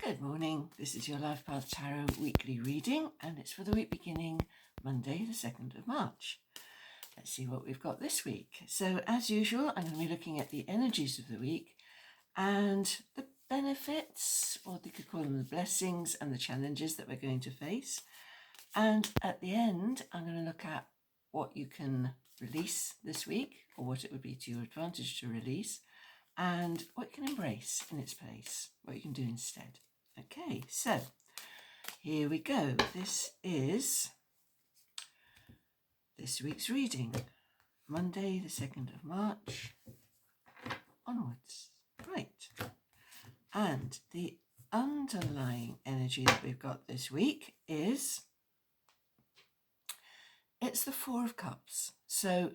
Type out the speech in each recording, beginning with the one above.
Good morning, this is your Life Path Tarot weekly reading and it's for the week beginning Monday the 2nd of March. Let's see what we've got this week. So as usual, I'm going to be looking at the energies of the week and the benefits, or you could call them the blessings and the challenges that we're going to face. And at the end, I'm going to look at what you can release this week, or what it would be to your advantage to release, and what you can embrace in its place, what you can do instead. Okay, so here we go. This is this week's reading, Monday the 2nd of March onwards. Right, and the underlying energy that we've got this week is, it's the Four of Cups. So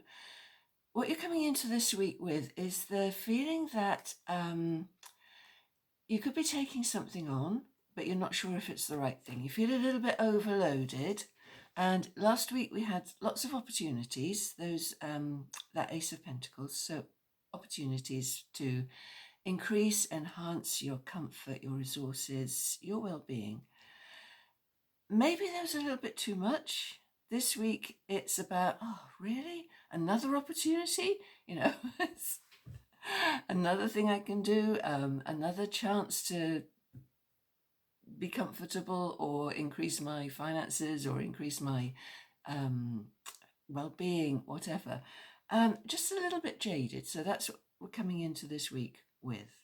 what you're coming into this week with is the feeling that you could be taking something on, but you're not sure if it's the right thing. You feel a little bit overloaded. And last week we had lots of opportunities, that Ace of Pentacles. So opportunities to increase, enhance your comfort, your resources, your well-being. Maybe there was a little bit too much. This week it's about, oh, really? Another opportunity? It's another thing I can do, another chance to be comfortable or increase my finances or increase my well-being, whatever. Just a little bit jaded. So that's what we're coming into this week with.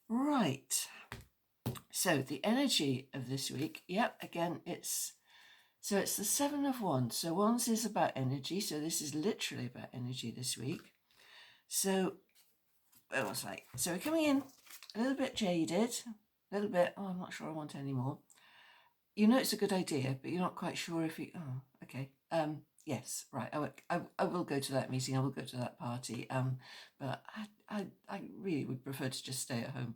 Right. So the energy of this week, again, it's the Seven of Wands. So Wands is about energy. So this is literally about energy this week. So it was like, so we're coming in a little bit jaded, a little bit, I'm not sure I want any more. You know it's a good idea, but you're not quite sure if you, okay. Yes, right, I will go to that meeting, I will go to that party, but I really would prefer to just stay at home.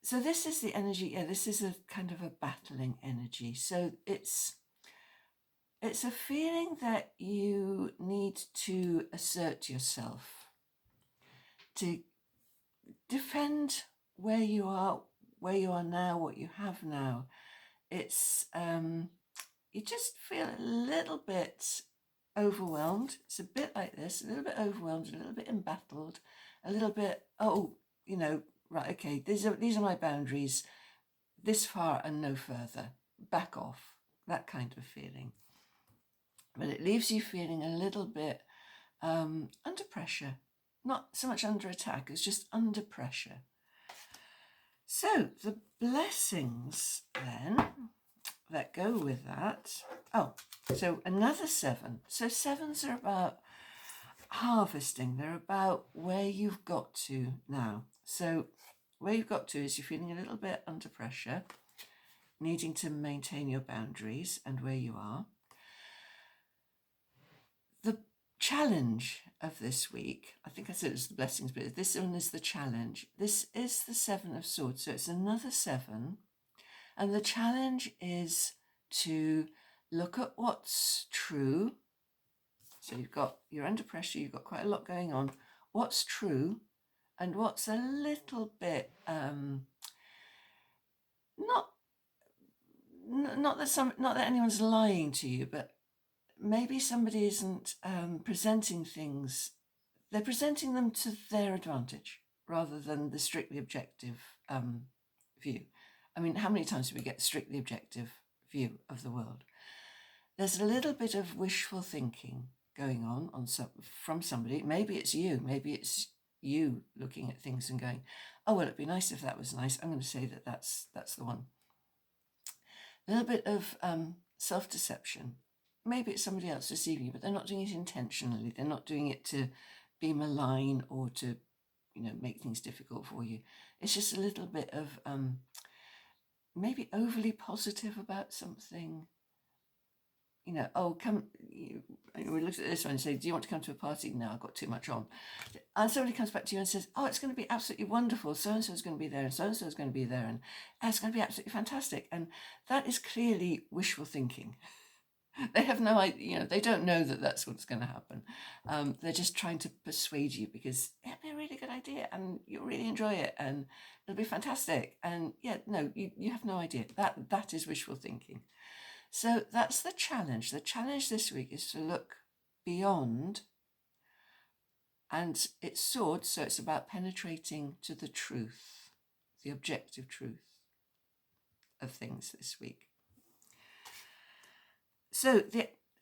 So this is the energy, this is a kind of a battling energy. So it's a feeling that you need to assert yourself, to defend where you are now, what you have now. It's you just feel a little bit overwhelmed. It's a bit like this, a little bit overwhelmed, a little bit embattled, a little bit, right, okay, these are my boundaries, this far and no further, back off, that kind of feeling. But it leaves you feeling a little bit under pressure, not so much under attack, it's just under pressure. So the blessings then that go with that. Oh, so another seven. So sevens are about harvesting. They're about where you've got to now. So where you've got to is you're feeling a little bit under pressure, needing to maintain your boundaries and where you are. The challenge of this week, I think I said it's the blessings, but this one is the challenge. This is the Seven of Swords. So it's another seven. And the challenge is to look at what's true. So you're under pressure, you've got quite a lot going on. What's true and what's a little bit, not that anyone's lying to you, but maybe somebody isn't presenting things. They're presenting them to their advantage rather than the strictly objective view. I mean, how many times do we get the strictly objective view of the world? There's a little bit of wishful thinking going on from somebody. Maybe it's you. Maybe it's you looking at things and going, oh, well, it'd be nice if that was nice. I'm going to say that that's the one. A little bit of self-deception. Maybe it's somebody else deceiving you, but they're not doing it intentionally. They're not doing it to be malign or to, make things difficult for you. It's just a little bit of maybe overly positive about something. Oh, come, we looked at this one and say, do you want to come to a party? No, I've got too much on. And somebody comes back to you and says, oh, it's going to be absolutely wonderful. So-and-so is going to be there and so-and-so is going to be there. And it's going to be absolutely fantastic. And that is clearly wishful thinking. They have no idea, they don't know that that's what's going to happen. They're just trying to persuade you because it'll be a really good idea and you'll really enjoy it and it'll be fantastic. And yeah, no, you have no idea. That is wishful thinking. So that's the challenge. The challenge this week is to look beyond, and it's swords, so it's about penetrating to the truth, the objective truth of things this week. So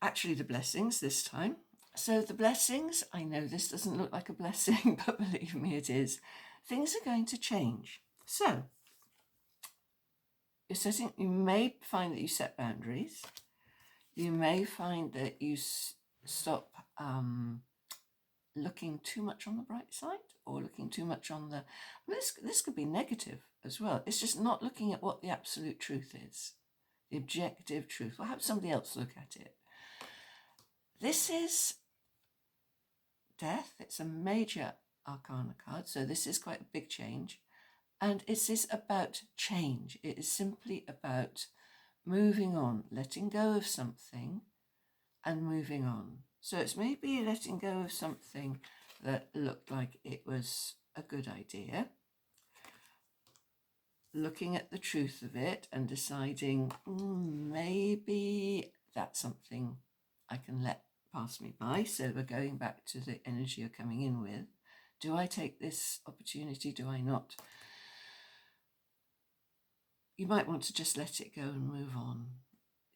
actually the blessings this time. So the blessings, I know this doesn't look like a blessing, but believe me, it is. Things are going to change. So you may find that you set boundaries. You may find that you stop looking too much on the bright side or looking too much on the... This could be negative as well. It's just not looking at what the absolute truth is. The objective truth. We'll have somebody else look at it. This is death. It's a major arcana card, so this is quite a big change. And it is about change. It is simply about moving on, letting go of something and moving on. So it's maybe letting go of something that looked like it was a good idea, looking at the truth of it and deciding maybe that's something I can let pass me by. So we're going back to the energy you're coming in with. Do I take this opportunity? Do I not? You might want to just let it go and move on.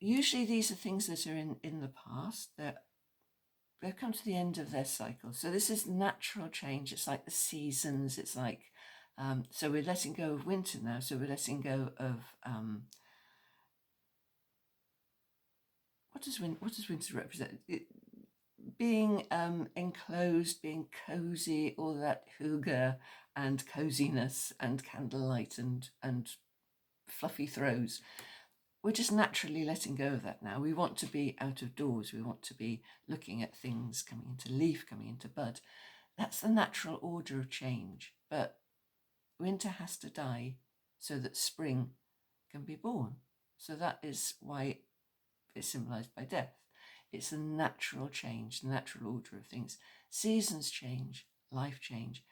Usually these are things that are in the past that they've come to the end of their cycle. So this is natural change. It's like the seasons. It's like, so we're letting go of winter now. So we're letting go of, what does winter represent? Being enclosed, being cozy, all that hygge and coziness and candlelight and fluffy throws. We're just naturally letting go of that now. We want to be out of doors. We want to be looking at things coming into leaf, coming into bud. That's the natural order of change. But winter has to die so that spring can be born. So that is why it's symbolized by death. It's a natural change, the natural order of things. Seasons change, life change.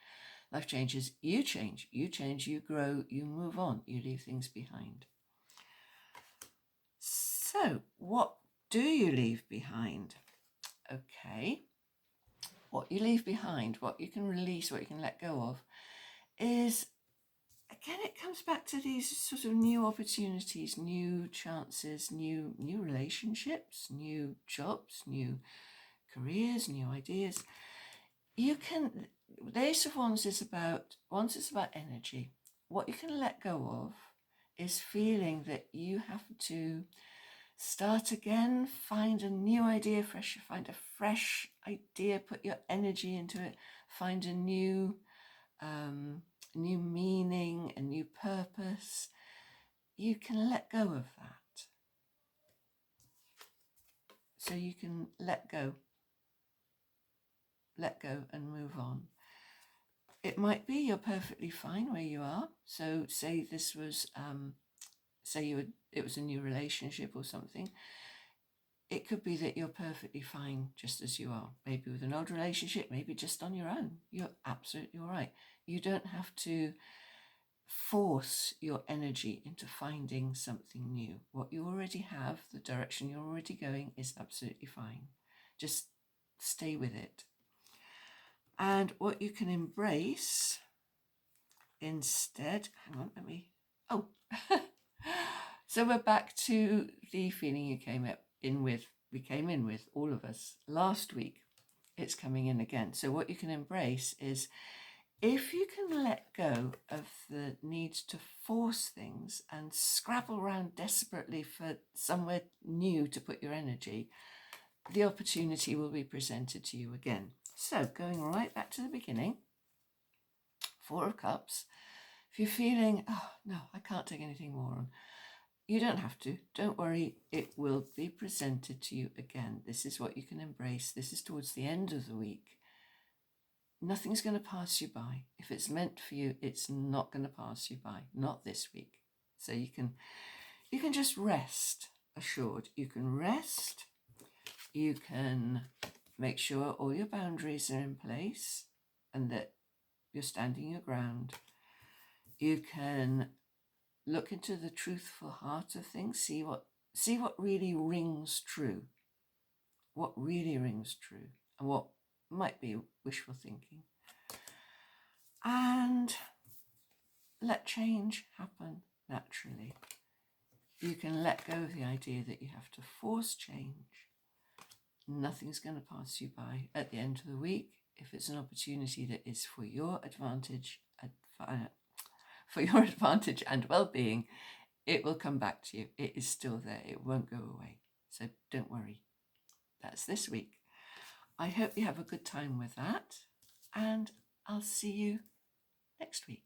Life changes, you change, you grow, you move on, you leave things behind. So what do you leave behind? Okay, what you leave behind, what you can release, what you can let go of is, again, it comes back to these sort of new opportunities, new chances, new relationships, new jobs, new careers, new ideas. You can, the Ace of Wands is about energy. What you can let go of is feeling that you have to start again, find a new idea, find a fresh idea, put your energy into it, find a new meaning, a new purpose. You can let go of that. So you can let go and move on. It might be you're perfectly fine where you are. So say this was, it was a new relationship or something. It could be that you're perfectly fine just as you are. Maybe with an old relationship, maybe just on your own. You're absolutely all right. You don't have to force your energy into finding something new. What you already have, the direction you're already going, is absolutely fine. Just stay with it. And what you can embrace instead, so we're back to the feeling you came in with, all of us, last week. It's coming in again. So what you can embrace is, if you can let go of the need to force things and scrabble around desperately for somewhere new to put your energy, the opportunity will be presented to you again. So going right back to the beginning, Four of Cups. If you're feeling, oh no, I can't take anything more on, you don't have to. Don't worry, it will be presented to you again. This is what you can embrace. This is towards the end of the week. Nothing's going to pass you by. If it's meant for you, it's not going to pass you by. Not this week. So you can just rest assured. You can rest You can make sure all your boundaries are in place and that you're standing your ground. You can look into the truthful heart of things, see what really rings true, what really rings true, and what might be wishful thinking. And let change happen naturally. You can let go of the idea that you have to force change. Nothing's going to pass you by. At the end of the week, if it's an opportunity that is for your advantage, and well-being, it will come back to you. It is still there. It won't go away. So don't worry. That's this week. I hope you have a good time with that, and I'll see you next week.